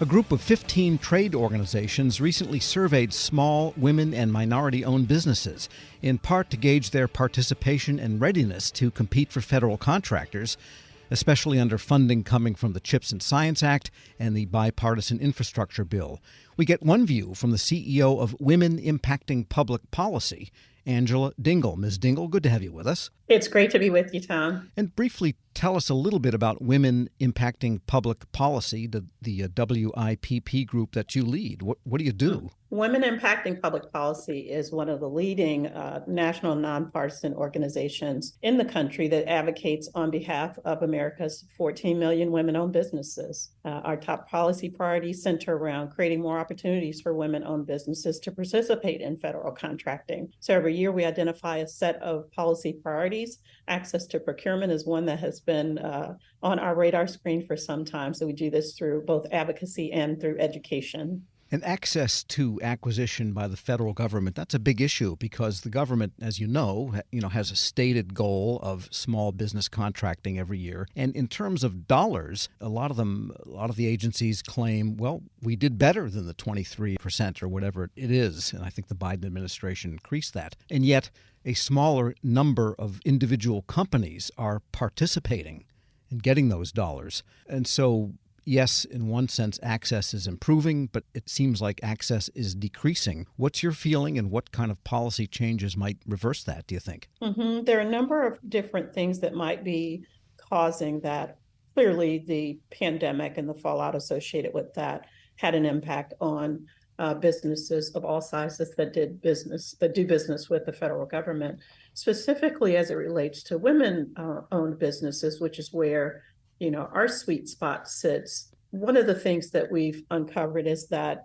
A group of 15 trade organizations recently surveyed small, women, and minority-owned businesses, in part to gauge their participation and readiness to compete for federal contractors, especially under funding coming from the CHIPS and Science Act and the bipartisan infrastructure bill. We get one view from the CEO of Women Impacting Public Policy, Angela Dingle. Ms. Dingle, good to have you with us. It's great to be with you, Tom. And briefly tell us a little bit about Women Impacting Public Policy, the WIPP group that you lead. What do you do? Women Impacting Public Policy is one of the leading national nonpartisan organizations in the country that advocates on behalf of America's 14 million women-owned businesses. Our top policy priorities center around creating more opportunities for women-owned businesses to participate in federal contracting. So every year we identify a set of policy priorities. Access to procurement is one that has been on our radar screen for some time. So we do this through both advocacy and through education. And access to acquisition by the federal government, that's a big issue because the government, as you know, has a stated goal of small business contracting every year. And in terms of dollars, a lot of the agencies claim, well, we did better than the 23% or whatever it is. And I think the Biden administration increased that. And yet a smaller number of individual companies are participating in getting those dollars. And so yes, in one sense, access is improving, but it seems like access is decreasing. What's your feeling and what kind of policy changes might reverse that, do you think? There are a number of different things that might be causing that. Clearly, the pandemic and the fallout associated with that had an impact on businesses of all sizes that do business with the federal government, specifically as it relates to women-owned businesses, which is where our sweet spot sits. One of the things that we've uncovered is that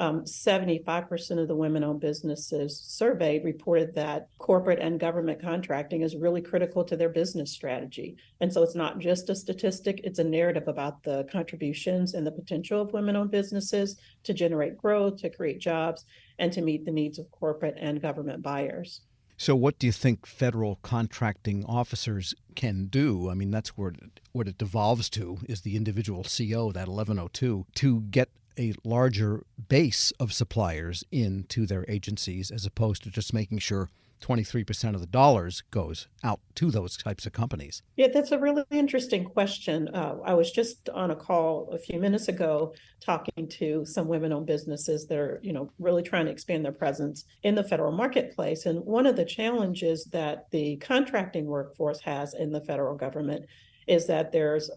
75% of the women-owned businesses surveyed reported that corporate and government contracting is really critical to their business strategy. And so it's not just a statistic, it's a narrative about the contributions and the potential of women-owned businesses to generate growth, to create jobs, and to meet the needs of corporate and government buyers. So what do you think federal contracting officers can do? I mean, that's what it devolves to is the individual CO, that 1102, to get a larger base of suppliers into their agencies as opposed to just making sure 23% of the dollars goes out to those types of companies. Yeah, that's a really interesting question. I was just on a call a few minutes ago talking to some women-owned businesses that are, really trying to expand their presence in the federal marketplace. And one of the challenges that the contracting workforce has in the federal government is that there's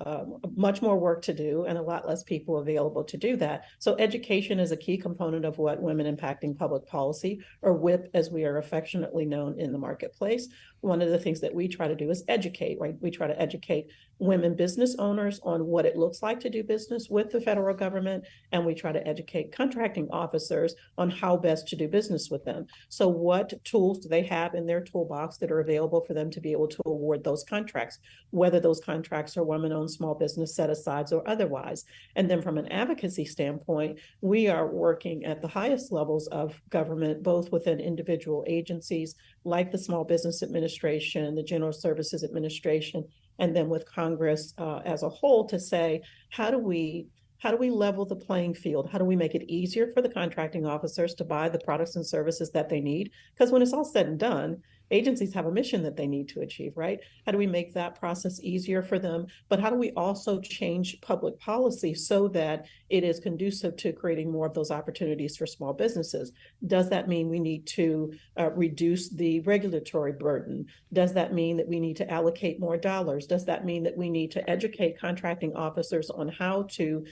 much more work to do and a lot less people available to do that. So education is a key component of what Women Impacting Public Policy, or WIP as we are affectionately known in the marketplace. One of the things that we try to do is educate, right? We try to educate women business owners on what it looks like to do business with the federal government, and we try to educate contracting officers on how best to do business with them. So what tools do they have in their toolbox that are available for them to be able to award those contracts, whether those contracts are women-owned small business set-asides or otherwise. And then from an advocacy standpoint, we are working at the highest levels of government, both within individual agencies like the Small Business Administration, the General Services Administration, and then with Congress as a whole to say, how do we level the playing field? How do we make it easier for the contracting officers to buy the products and services that they need? Because when it's all said and done, agencies have a mission that they need to achieve, right? How do we make that process easier for them? But how do we also change public policy so that it is conducive to creating more of those opportunities for small businesses? Does that mean we need to reduce the regulatory burden? Does that mean that we need to allocate more dollars? Does that mean that we need to educate contracting officers on how to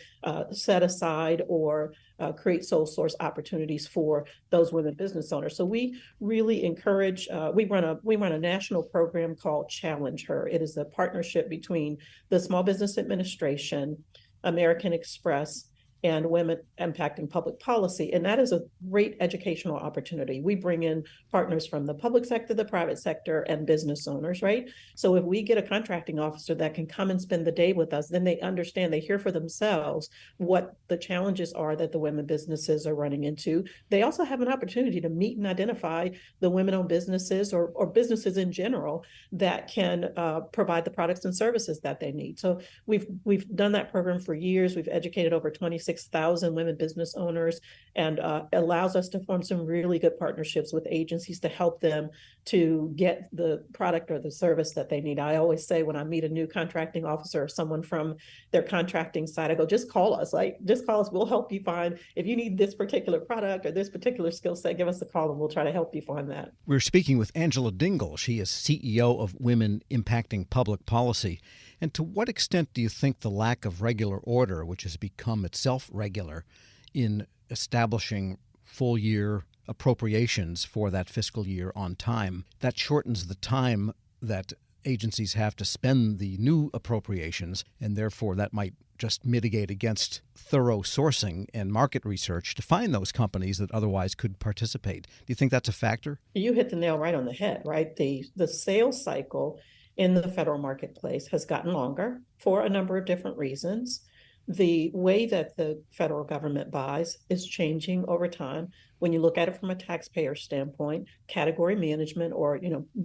set aside or create sole source opportunities for those women business owners? So we really encourage, we run a national program called Challenge Her. It is a partnership between the Small Business Administration, American Express, and Women Impacting Public Policy. And that is a great educational opportunity. We bring in partners from the public sector, the private sector, and business owners, right? So if we get a contracting officer that can come and spend the day with us, then they understand, they hear for themselves what the challenges are that the women businesses are running into. They also have an opportunity to meet and identify the women-owned businesses or businesses in general that can provide the products and services that they need. So we've done that program for years. We've educated over 26 6,000 women business owners, and allows us to form some really good partnerships with agencies to help them to get the product or the service that they need. I always say when I meet a new contracting officer or someone from their contracting side, I go, just call us, just call us. We'll help you find, if you need this particular product or this particular skill set, give us a call and we'll try to help you find that. We're speaking with Angela Dingle. She is CEO of Women Impacting Public Policy. And to what extent do you think the lack of regular order, which has become itself regular, in establishing full year appropriations for that fiscal year on time, that shortens the time that agencies have to spend the new appropriations, and therefore that might just mitigate against thorough sourcing and market research to find those companies that otherwise could participate? Do you think that's a factor? You hit the nail right on the head, right? The sales cycle in the federal marketplace has gotten longer for a number of different reasons. The way that the federal government buys is changing over time. When you look at it from a taxpayer standpoint, category management or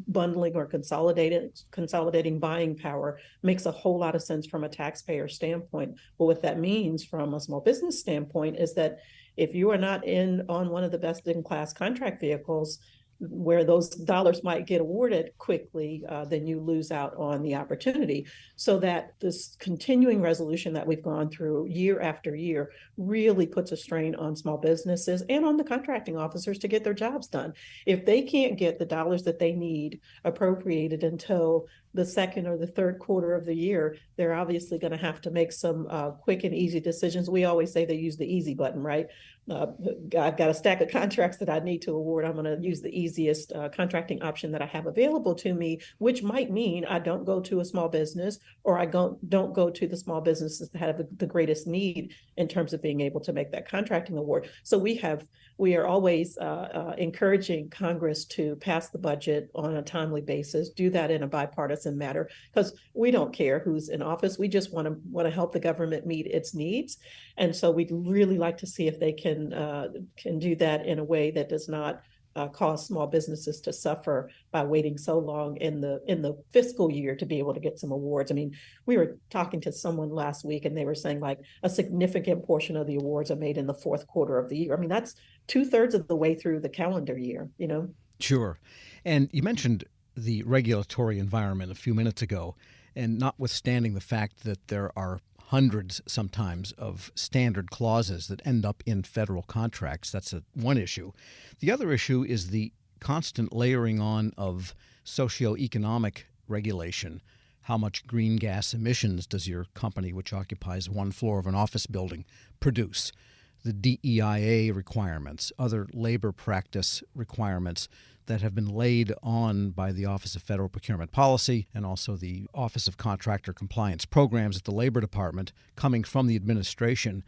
bundling or consolidating buying power makes a whole lot of sense from a taxpayer standpoint. But what that means from a small business standpoint is that if you are not on one of the best in class contract vehicles, where those dollars might get awarded quickly, then you lose out on the opportunity. So that this continuing resolution that we've gone through year after year really puts a strain on small businesses and on the contracting officers to get their jobs done. If they can't get the dollars that they need appropriated until the second or the third quarter of the year, they're obviously going to have to make some quick and easy decisions. We always say they use the easy button, right? I've got a stack of contracts that I need to award. I'm going to use the easiest contracting option that I have available to me, which might mean I don't go to a small business, or I don't go to the small businesses that have the greatest need in terms of being able to make that contracting award. So we are always encouraging Congress to pass the budget on a timely basis, do that in a bipartisan matter, because we don't care who's in office. We just want to help the government meet its needs. And so we'd really like to see if they can do that in a way that does not cause small businesses to suffer by waiting so long in the fiscal year to be able to get some awards. I mean, we were talking to someone last week and they were saying like a significant portion of the awards are made in the fourth quarter of the year. I mean, that's 2/3 of the way through the calendar year, Sure. And you mentioned the regulatory environment a few minutes ago, and notwithstanding the fact that there are hundreds sometimes of standard clauses that end up in federal contracts, that's one issue. The other issue is the constant layering on of socioeconomic regulation. How much green gas emissions does your company, which occupies one floor of an office building, produce? The DEIA requirements, other labor practice requirements that have been laid on by the Office of Federal Procurement Policy and also the Office of Contractor Compliance Programs at the Labor Department coming from the administration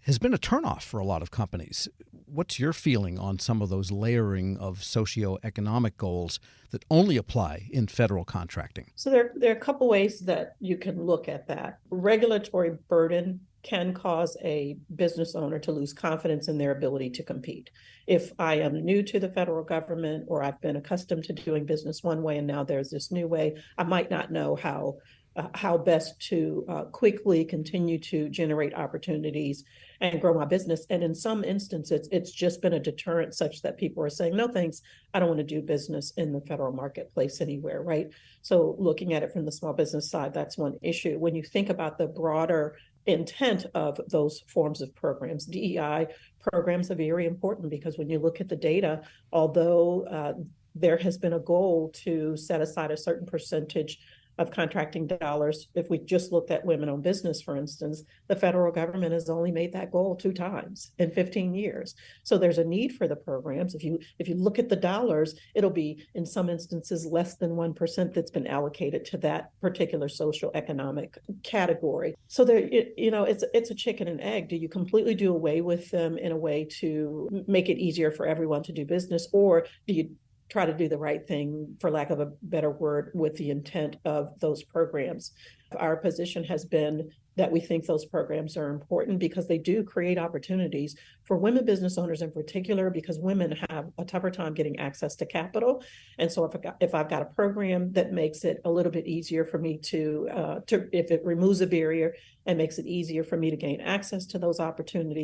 has been a turnoff for a lot of companies. What's your feeling on some of those layering of socioeconomic goals that only apply in federal contracting? So there are a couple ways that you can look at that. Regulatory burden can cause a business owner to lose confidence in their ability to compete. If I am new to the federal government, or I've been accustomed to doing business one way and now there's this new way, I might not know how best to quickly continue to generate opportunities and grow my business. And in some instances, it's just been a deterrent such that people are saying, no, thanks, I don't want to do business in the federal marketplace anywhere, right? So looking at it from the small business side, that's one issue. When you think about the broader intent of those forms of programs, DEI programs are very important, because when you look at the data, although there has been a goal to set aside a certain percentage of contracting dollars, if we just looked at women-owned business, for instance, the federal government has only made that goal 2 times in 15 years. So there's a need for the programs. If you look at the dollars, it'll be in some instances less than 1% that's been allocated to that particular social economic category. So there, it's a chicken and egg. Do you completely do away with them in a way to make it easier for everyone to do business, or do you try to do the right thing, for lack of a better word, with the intent of those programs? our position has been that we think those programs are important because they do create opportunities for women business owners in particular, because women have a tougher time getting access to capital. And so if I've got a program that makes it a little bit easier for me to if it removes a barrier and makes it easier for me to gain access to those opportunities,